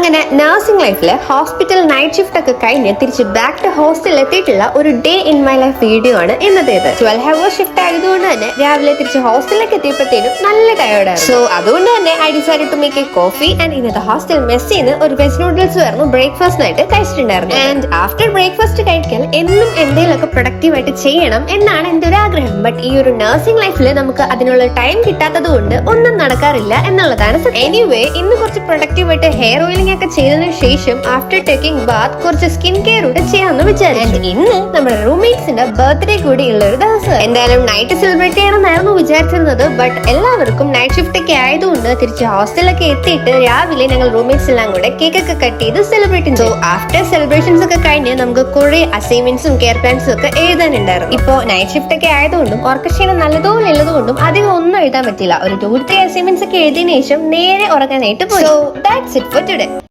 അങ്ങനെ നഴ്സിംഗ് ലൈഫില് hospital night shift ഒക്കെ കഴിഞ്ഞ് തിരിച്ച് ബാക്ക് ടു ഹോസ്റ്റലിൽ എത്തിയിട്ടുള്ള ഒരു day in my life video ആണ് ഇന്നത്തേത്. 12 hour ഷിഫ്റ്റ് ആയതുകൊണ്ട് തന്നെ രാവിലെ തിരിച്ച് ഹോസ്റ്റലിലേക്ക് എത്തിയപ്പോഴത്തേനും നല്ല ടയർഡാണ്. സോ അതുകൊണ്ട് തന്നെ I decide to make a coffee and ഇന്നത്തെ ഹോസ്റ്റൽ മെസ്സിന്ന് ഒരു വെജ് നൂഡിൽസ് ആയിരുന്നു ബ്രേക്ക്ഫാസ്റ്റിനായിട്ട് കഴിച്ചിട്ടുണ്ടായിരുന്നു. ആൻഡ് ആഫ്റ്റർ ബ്രേക്ക്ഫാസ്റ്റ് കഴിക്കാൻ എന്നും എന്തെങ്കിലുമൊക്കെ പ്രൊഡക്റ്റീവ് ആയിട്ട് ചെയ്യണം എന്നാണ് എന്റെ ഒരു ആഗ്രഹം. ബട്ട് ഈ ഒരു നഴ്സിംഗ് ലൈഫിൽ നമുക്ക് അതിനുള്ള ടൈം കിട്ടാത്തത് കൊണ്ട് ഒന്നും നടക്കാറില്ല എന്നുള്ളതാണ്. എനിവേ ഇന്ന് കുറച്ച് പ്രൊഡക്റ്റീവ് ആയിട്ട് ഹെയർ ഓയിലിംഗ് ഒക്കെ ചെയ്തതിനു ശേഷം ആഫ്റ്റർ ടേക്കിംഗ് ബാത്ത് കുറച്ച് സ്കിൻ കെയർ കൂടെ ചെയ്യാമെന്ന് വിചാരിച്ചു. ഇന്ന് നമ്മുടെ റൂംമേറ്റ്സിന്റെ ബർത്ത്ഡേ കൂടി ഉള്ള ഒരു ദിവസം. എന്തായാലും നൈറ്റ് സെലിബ്രേറ്റ് ചെയ്യണമെന്നായിരുന്നു വിചാരിച്ചിരുന്നത്. ബട്ട് എല്ലാവർക്കും നൈറ്റ് ഷിഫ്റ്റ് ഒക്കെ ആയതുകൊണ്ട് തിരിച്ച് ഹോസ്റ്റലിലൊക്കെ എത്തിയിട്ട് രാവിലെ ഞങ്ങൾ റൂംമേറ്റ്സ് എല്ലാം കൂടെ കേക്ക് ഒക്കെ കട്ട് ചെയ്ത് സെലിബ്രേറ്റ് ചെയ്തു. ആഫ്റ്റർ സെലിബ്രേഷൻസ് ഒക്കെ കഴിഞ്ഞ് നമുക്ക് കുറെ അസൈൻമെന്റ്സും കെയർ പ്ലാൻസും ഒക്കെ എഴുതാനുണ്ടായിരുന്നു. ഇപ്പോ നൈറ്റ് ഷിഫ്റ്റ് ഒക്കെ ആയതുകൊണ്ടും ഉറക്കക്ഷീണം നല്ലതുപോലെ ഉള്ളതുകൊണ്ടും അധികം ഒന്നും എഴുതാൻ പറ്റില്ല. ഒരു 2-3 അസൈൻമെന്റ്സ് ഒക്കെ എഴുതിയതിനു ശേഷം നേരെ ഉറങ്ങാനായിട്ട് പോയി. So that's it for today.